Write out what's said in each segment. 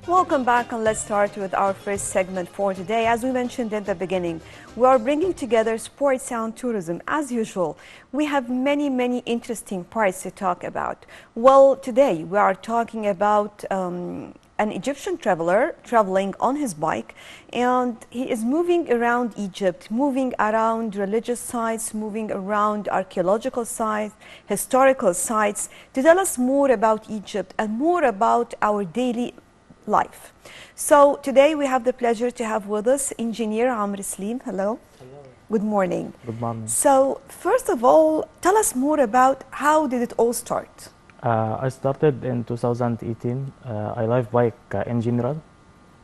Welcome back, and let's start with our first segment for today. As we mentioned in the beginning, we are bringing together sports and tourism as usual. We have many interesting parts to talk about. Well, today we are talking about an Egyptian traveler traveling on his bike, and he is moving around Egypt, moving around religious sites, moving around archaeological sites, historical sites, to tell us more about Egypt and more about our daily life. So today we have the pleasure to have with us engineer Amr Slim. Hello. Hello. Good morning. Good morning. So first of all, tell us more about how did it all start? I started in 2018. I love bike in general.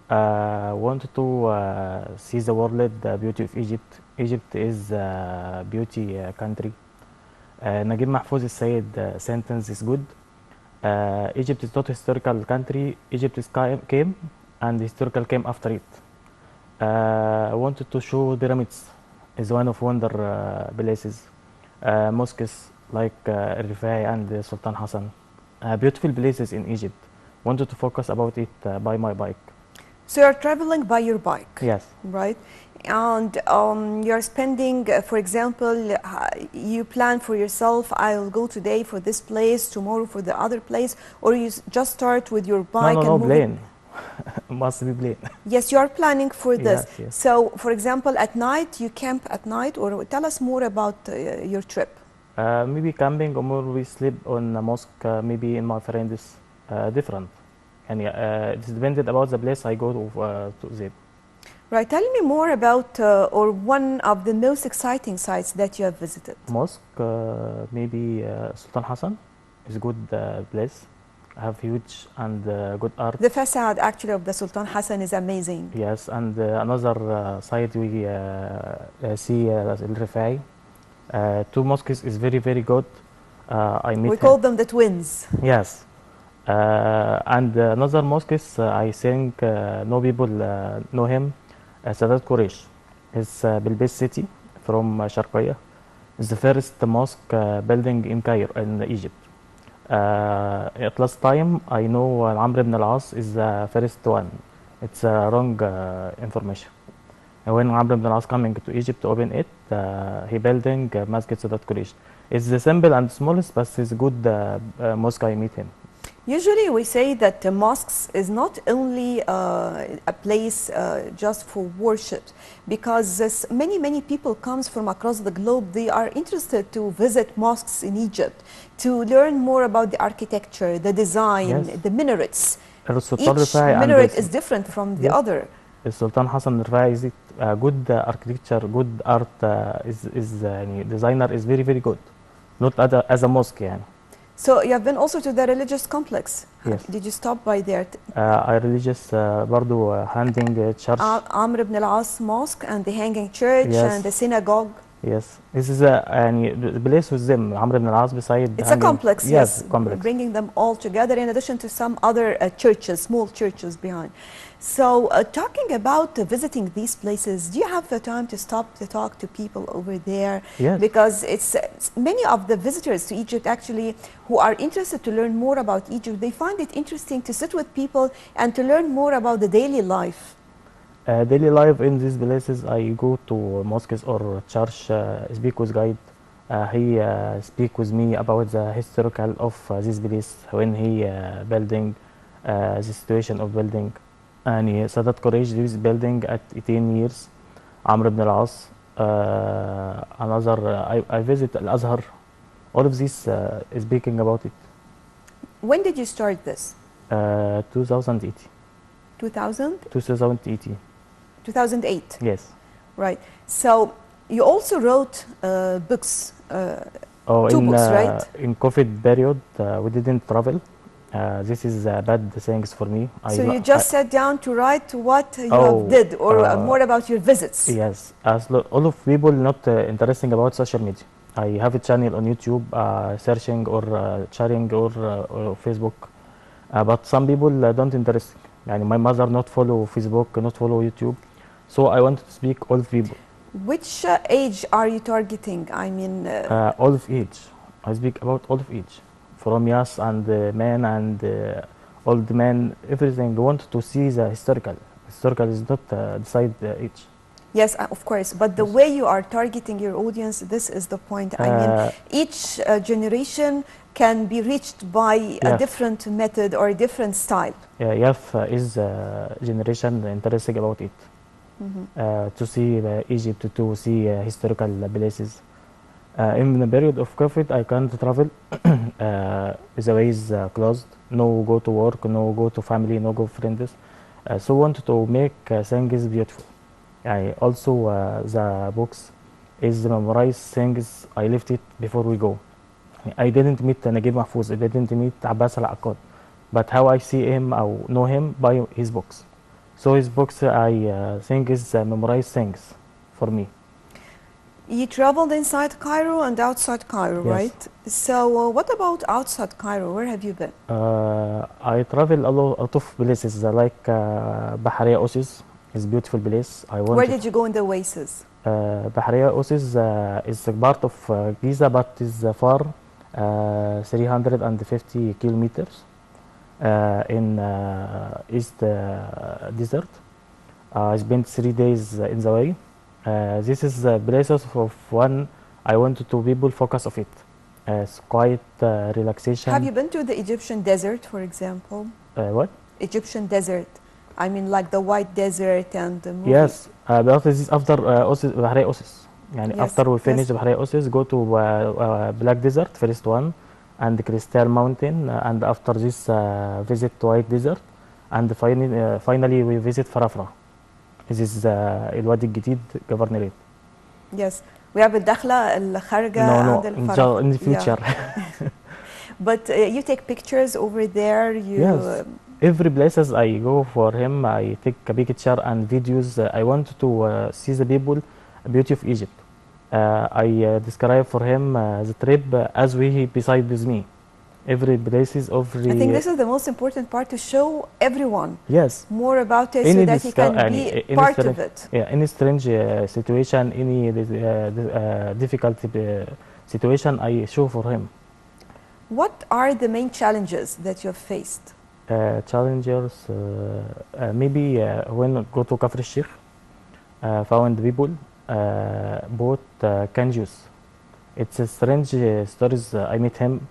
Wanted to see the world, the beauty of Egypt. Egypt is a beauty country. Naguib Mahfouz said sentence is good. Egypt is not a historical country. Egypt is came and historical came after it. Wanted to show pyramids is one of wonder places. Mosques like Rifai and Sultan Hassan. Beautiful places in Egypt. Wanted to focus about it by my bike. So you're traveling by your bike? Yes. Right? And you're spending, for example, you plan for yourself, I'll go today for this place, tomorrow for the other place, or you just start with your bike No, and plane. Must be plane. Yes, you are planning for this. Yes. So, for example, at night, you camp at night, or tell us more about your trip. Maybe camping or more we sleep on a mosque, maybe in my friends, different. And it's dependent about the place I go to there. Right, tell me more about or one of the most exciting sites that you have visited. Mosque, maybe Sultan Hassan is a good place. Have huge and good art. The facade actually of the Sultan Hassan is amazing. Yes, and another site we see Al Rifai. Two mosques is very good. We call them the twins. Yes. And another mosques, I think no people know him. Sadat Quraysh is Bilbis city from Sharqiya. It's the first mosque building in Cairo in Egypt. At last time I know Amr ibn al-As is the first one. It's wrong information. And when Amr ibn al-As coming to Egypt to open it, he building Masjid Sadat Quraysh. It's the simple and smallest, but it's a good mosque. I meet him. Usually we say that mosques is not only a place just for worship, because many people comes from across the globe. They are interested to visit mosques in Egypt to learn more about the architecture, the design, Yes. the minarets. Sultan Each Rifai minaret is different from the Yes. other. Sultan Hassan Rifai is good architecture, good art. Designer is very good. Not as a mosque. Yani. So you have been also to the religious complex. Yes. Did you stop by there? I religious برضو handing church. Amr ibn al-As Mosque and the Hanging Church Yes. and the synagogue. Yes, this is the place with them. Amr ibn al-As beside. It's a complex, yes, complex. bringing them all together in addition to some other churches, small churches behind. So talking about visiting these places, do you have the time to stop to talk to people over there? Yes. Because it's many of the visitors to Egypt actually who are interested to learn more about Egypt, they find it interesting to sit with people and to learn more about the daily life. Daily life in these places, I go to mosques or church, speak with guide. He speak with me about the historical of this place when he building, the situation of building. And Sadat Quraysh this building at 18 years. Amr ibn al-As. Another, I visit Al-Azhar. All of this speaking about it. When did you start this? 2018. 2000? 2018. 2008. Yes. Right. So you also wrote books, Oh, two books, right? In COVID period, we didn't travel. This is bad things for me. So you just sat down to write what you have did, or more about your visits? Yes. All of people not interesting about social media. I have a channel on YouTube, searching or sharing or Facebook. But some people don't interest. Yani my mother not follow Facebook, not follow YouTube. So I want to speak all of people. Which age are you targeting? I mean, all of age. I speak about all of age, from yes and men and old man, everything. Want to see the historical. Historical is not beside each. Yes, of course. But the Yes. way you are targeting your audience, this is the point. I mean, each generation can be reached by a Yes. different method or a different style. Yaf is generation interested about it. To see Egypt, to see historical places. In the period of COVID, I can't travel. The way is closed. No go to work, no go to family, no go friends. So want to make things beautiful. I also the books is memorize things. I left it before we go. I didn't meet Naguib Mahfouz. I didn't meet Abbas Al-Aqad. But how I see him or know him by his books. So his books I think is memorize things for me. You traveled inside Cairo and outside Cairo, Yes. right? So what about outside Cairo? Where have you been? I travel a lot of places like Bahariya Oasis is beautiful place. I Where want did you go in the oasis? Bahariya Oasis is a part of Giza but is far 350 kilometers in East Desert. I spent 3 days in the way. This is the places of one I wanted to people focus of it. It's quite relaxation. Have you been to the Egyptian desert, for example? What? Egyptian desert. I mean, like the White Desert and the movie. Yes, but this is after Bahariya Oasis. Yani Yes, after we finish yes. Bahariya Oasis, go to Black Desert, first one, and Crystal Mountain, and after this visit White Desert, and finally we visit Farafra. This is الوادي الجديد governorate. Yes. We have الدخلة الخارجة No, and in the Yeah. future. But you take pictures over there. You Yes. Every places I go for him, I take a picture and videos. I want to see the people, beauty of Egypt. I describe for him the trip as he beside with me. Every places, every. I think this is the most important part, to show everyone Yes. more about it so Any that he can be any part strange, of it. yeah, any strange situation, any difficult situation, I show for him. What are the main challenges that you have faced? Challengers, maybe when I go to Kafr Sheikh, found people bought can juice. It's a strange stories. I met him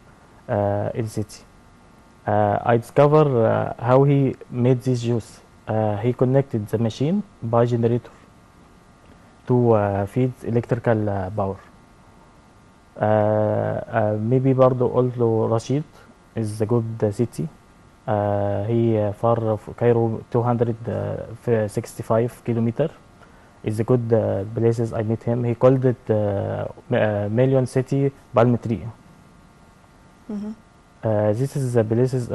in city. I discover how he made this juice. He connected the machine by generator to feed electrical power. Maybe برضو also Rashid is a good city. He far of Cairo 265 kilometer. Is a good places. I met him. He called it million city palm tree. This is the places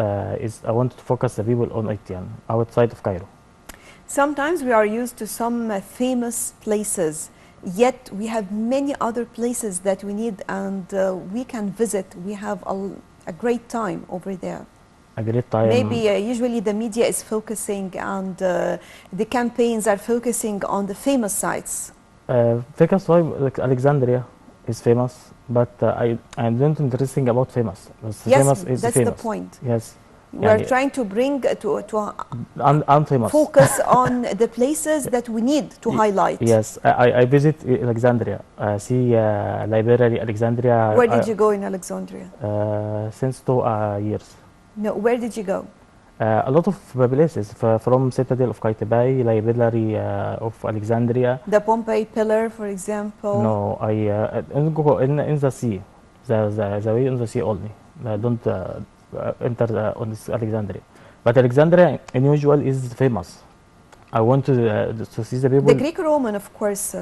is I want to focus the people on it outside of Cairo. Sometimes we are used to some famous places, yet we have many other places that we need and we can visit. We have a great time over there. A great time. Maybe usually the media is focusing and the campaigns are focusing on the famous sites. Famous like Alexandria is famous, but I don't interesting about famous. Yes, famous is that's famous. the point. Yes. We are trying to bring to Unfamous. focus on the places that we need to highlight. Yes, I visit Alexandria. See library Alexandria. Where did you go in Alexandria? Since 2 years. No, where did you go? A lot of places from Citadel of Qaitbay, library of Alexandria. The Pompeii Pillar, for example. No, I go in the sea, the way in the sea only. I don't enter on this Alexandria. But Alexandria, in usual, is famous. I want to see the people. The Greek-Roman, of course,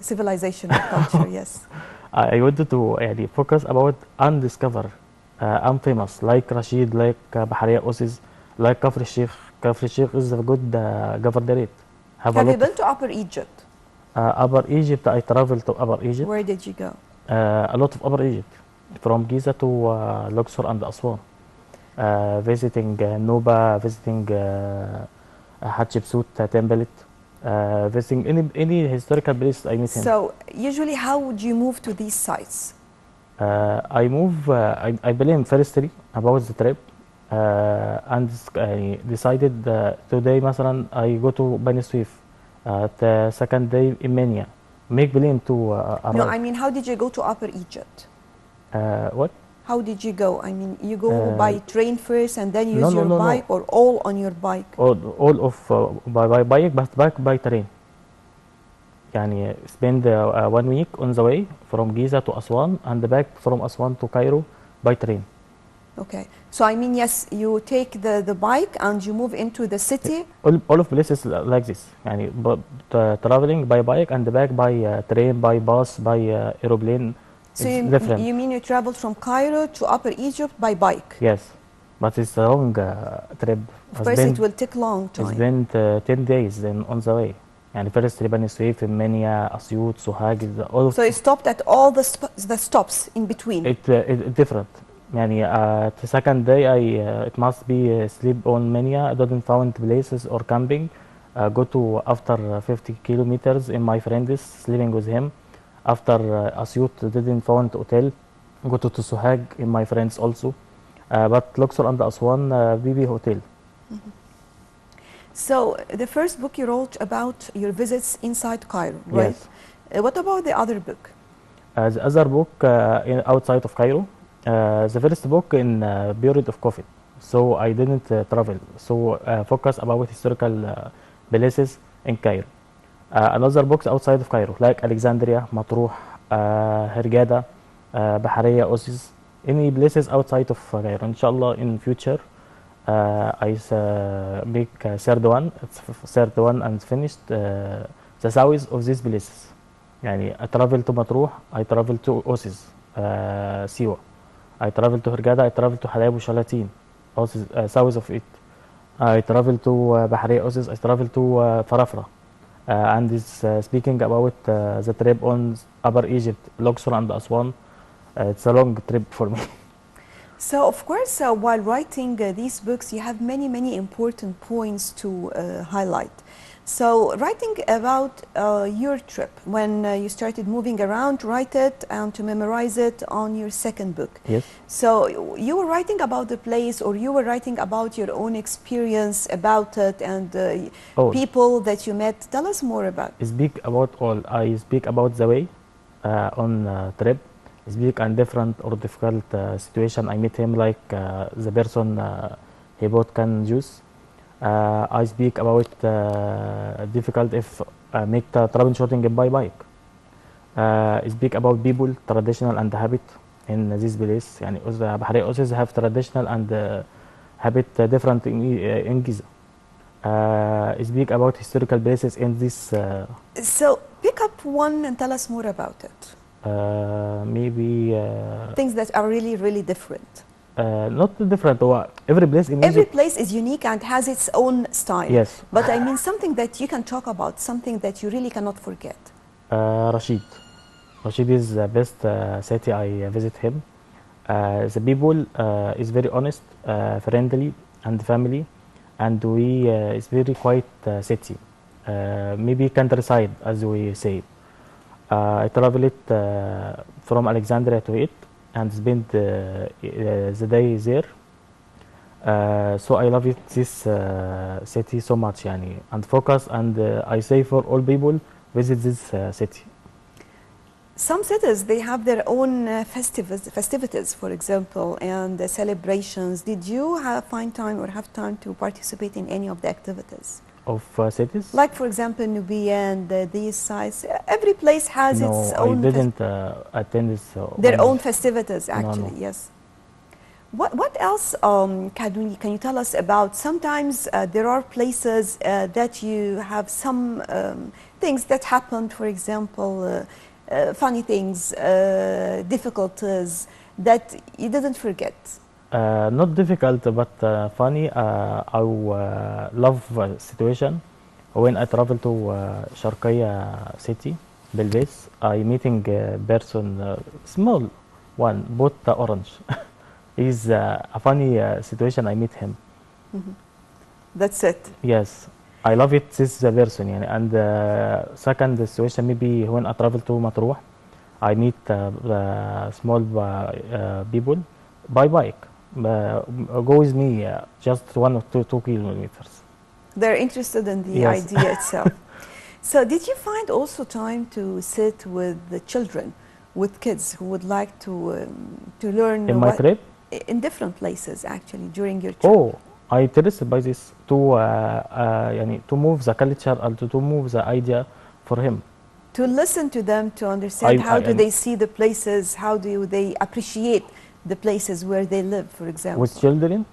civilization or culture, yes. I wanted to focus about undiscovered, unfamous, like Rashid, like Bahariya Oasis, like Kafr Sheikh. Kafr Sheikh is a good governorate. Have you been to Upper Egypt? Upper Egypt, I traveled to Upper Egypt. Where did you go? A lot of Upper Egypt, from Giza to Luxor and Aswan. Visiting Nuba, visiting Hatshepsut temple, visiting any historical place I meet him. So, usually how would you move to these sites? I move, I blame firstly about the trip. and decided today مثلا I go to Bani Suif, the second day in Mania, make plan to No, arrive. I mean, how did you go to Upper Egypt? What? How did you go? I mean, you go Uh, by train first and then no, use no, your no, no. bike, or all on your bike? All of by bike, but back by train. يعني spend 1 week on the way from Giza to Aswan and back from Aswan to Cairo by train. Okay. So, I mean, yes, you take the bike and you move into the city. All of places like this. يعني traveling by bike and back by train, by bus, by aeroplane. So, It's you, different. you mean you traveled from Cairo to Upper Egypt by bike? Yes, but it's a long trip. Of course, it will take long I time. spent 10 days then on the way. يعني first بني سويف, منيا, أسيوط, سوهاج, all of So, you stopped at all the stops in between. it different. يعني the second day it must be sleep on Mania. I didn't find places or camping. Go to after 50 kilometers in my friends sleeping with him. After Asyut didn't find hotel. Go to Suhag in my friends also. But Luxor and Aswan BB hotel. So, the first book you wrote about your visits inside Cairo, right? Yes. What about the other book? The other book outside of Cairo. The first book in period of COVID. So I didn't travel. So focus about historical places in Cairo. Another books outside of Cairo like Alexandria, Matruh, Hurghada, Bahariya, Oasis. Any places outside of Cairo. Inshallah in future I make third one. It's third one and finished the south of these places. يعني I travel to Matruh, I travel to Oasis, Siwa. I travel to Hurghada, I travel to Halab Shalatin, Oasis, south of it. I travel to Bahariya Oasis, I travel to Farafra. And is speaking about the trip on Upper Egypt, Luxor and Aswan. It's a long trip for me. So, of course, while writing these books, you have many important points to highlight. So, writing about your trip, when you started moving around, write it and to memorize it on your second book. Yes. So, you were writing about the place, or you were writing about your own experience about it and people that you met. Tell us more about it. I speak about all. I speak about the way on trip. I speak on different or difficult situation. I meet him like the person he bought can juice. I speak about difficult if make the troubleshooting by bike. I speak about people, traditional and habit in this place. يعني Bahariya Oasis have traditional and habit different in Giza. I speak about historical places in this. So, pick up one and tell us more about it. Maybe Things that are really different. not different. Every place in Every Egypt. place is unique and has its own style. Yes. But I mean something that you can talk about, something that you really cannot forget. Rashid. Rashid is the best city I visit him. The people is very honest, friendly, and family, and we is very quiet city. Maybe countryside, as we say. I traveled from Alexandria to it and spent the day there. So I love it, this city so much, yani, and focus. And I say for all people visit this city. Some cities, they have their own festivities, for example, and celebrations. Did you find time or have time to participate in any of the activities? Of cities? Like, for example, Nubia and these sites. Every place has its own. No, I didn't attend this. Their own festivities, actually, no. yes. What else can you tell us about? Sometimes there are places that you have some things that happened, for example, funny things, difficulties that you didn't forget. Not difficult, but funny. I love situation when I travel to Sharqiya city, Belbis. I meeting person, small one, bought orange. Is a funny situation. I meet him. Mm-hmm. That's it. Yes, I love it. This is the person, yani. And second situation, maybe when I travel to Matruh, I meet small people by bike. go with me, just 1 or 2 kilometers. They're interested in the Yes. idea itself. So, did you find also time to sit with the children, with kids who would like to learn In my trip, in different places actually during your trip? oh, I interested by this to يعني to move the culture and to move the idea for him. To listen to them, to understand how do and they see the places, how do they appreciate the places where they live, for example. with children,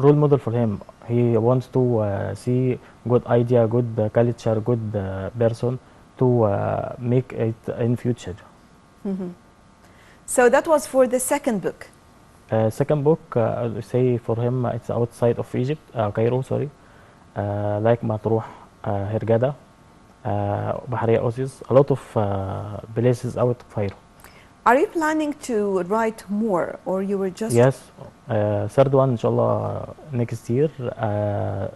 role model for him. He wants to see good idea, good culture, good person to make it in future. So that was for the second book. Second book, I would say for him, it's outside of Egypt, Cairo, sorry, like Matruh, Hurghada, Bahariya Oasis, a lot of places out of Cairo. Are you planning to write more, or you were just... Yes, third one, inshallah, next year,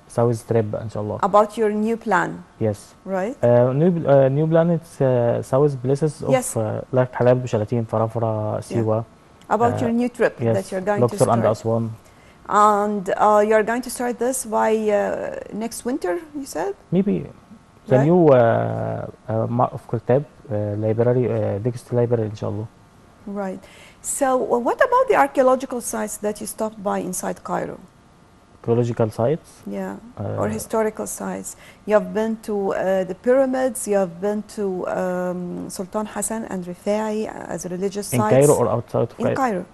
South trip, inshallah. About your new plan, Yes. right? New planets, South places of Yes. like Halab, Shalatin, Farafara, Siwa. About your new trip Yes, that you're going to Luxor start. and Aswan. And you're going to start this by next winter, you said? Maybe the Right. new of Kutab library, next library, inshallah. Right. So what about the archaeological sites that you stopped by inside Cairo? Archaeological sites. Yeah, or historical sites. You have been to the pyramids, you have been to Sultan Hassan and Rifai as religious In sites. Cairo or outside of In Cairo.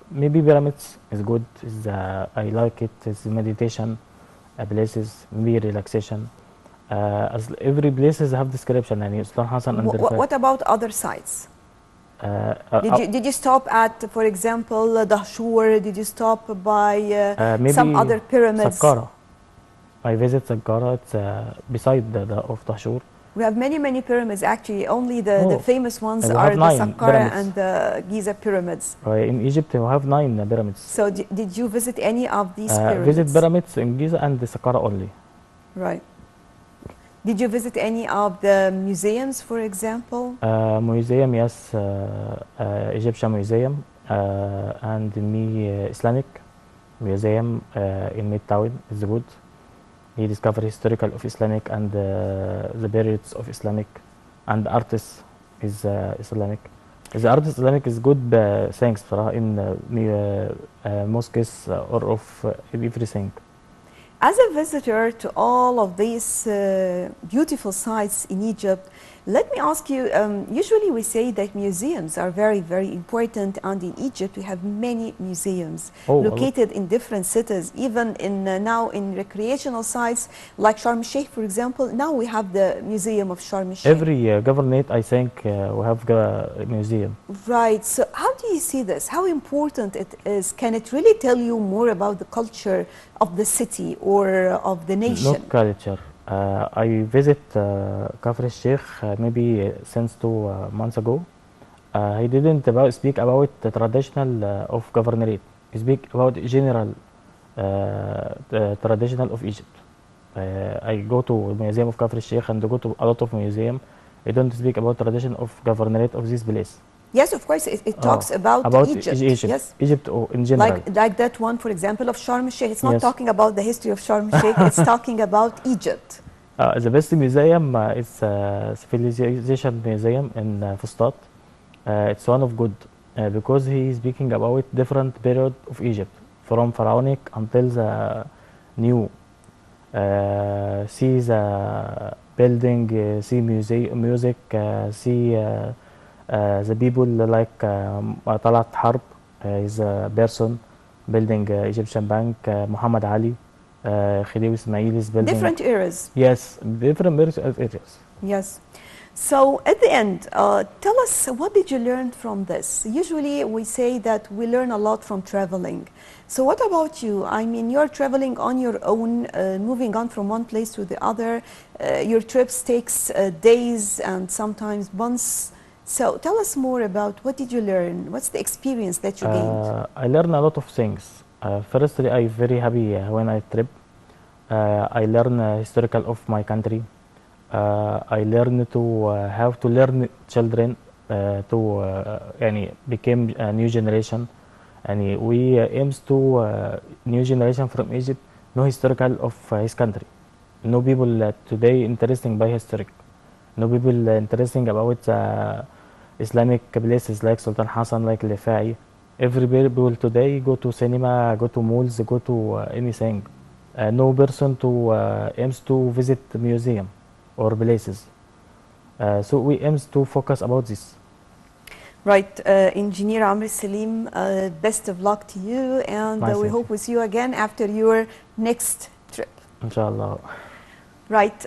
Maybe pyramids is good. I like it. It's meditation places, maybe relaxation. As every places have description. And Sultan Hassan and Rifai. What about other sites? Did you stop at, for example, Dahshur? Did you stop by maybe some other pyramids? Saqqara. I visit Saqqara. It's beside the of Dahshur. We have many pyramids actually. Only the famous ones we are have the 9 Saqqara pyramids. and the Giza pyramids. In Egypt, we have 9 pyramids. So did you visit any of these pyramids? Visit pyramids in Giza and the Saqqara only. Right. Did you visit any of the museums, for example? Museum, yes, Egyptian Museum and Islamic Museum in Midtown is good. He discovered historical of Islamic and the periods of Islamic, and artists is Islamic. The artist Islamic is good things in mosques or of everything. As a visitor to all of these beautiful sites in Egypt, let me ask you, usually we say that museums are very important, and in Egypt we have many museums located in different cities, even in now in recreational sites like Sharm el-Sheikh, for example. Now we have the Museum of Sharm el-Sheikh. Every governorate, I think, we have a museum. Right. So how do you see this? How important it is? Can it really tell you more about the culture of the city or of the nation? Not culture. I visit Kafr al-Sheikh maybe since 2 months ago. He didn't speak about the traditional of governorate. He speak about general the traditional of Egypt. I go to Museum of Kafr al-Sheikh and go to a lot of museum. I don't speak about tradition of governorate of this place. Yes, of course, it talks about Egypt. Yes, Egypt in general. Like that one, for example, of Sharm el-Sheikh. It's not talking about the history of Sharm el-Sheikh. It's talking about Egypt. The best museum is Civilization Museum in Fustat. It's one of good because he is speaking about different period of Egypt, from pharaonic until the new. See the building, see music, see the people like Talat Harb is a person building Egyptian Bank, Muhammad Ali, Khedive Ismail is building. Different eras. Yes, different areas. Yes. So at the end, tell us, what did you learn from this? Usually we say that we learn a lot from traveling. So what about you? I mean, you're traveling on your own, moving on from one place to the other. Your trips takes days and sometimes months. So tell us more about what did you learn? What's the experience that you gained? I learned a lot of things. Firstly, I'm very happy when I trip. I learn historical of my country. I learned to how to learn children to يعني became a new generation. And we aims to new generation from Egypt know historical of his country. No people today interesting by history. No people interesting about Islamic places like Sultan Hassan, like Lefai. Every people today go to cinema, go to malls, go to anything. No person to aims to visit museum or places. So we aims to focus about this. Right, Engineer Amr Salim, best of luck to you, and Nice, we thank hope you. we see you again after your next trip. Inshallah. Right,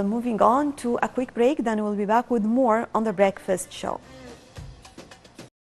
moving on to a quick break, then we'll be back with more on the Breakfast Show.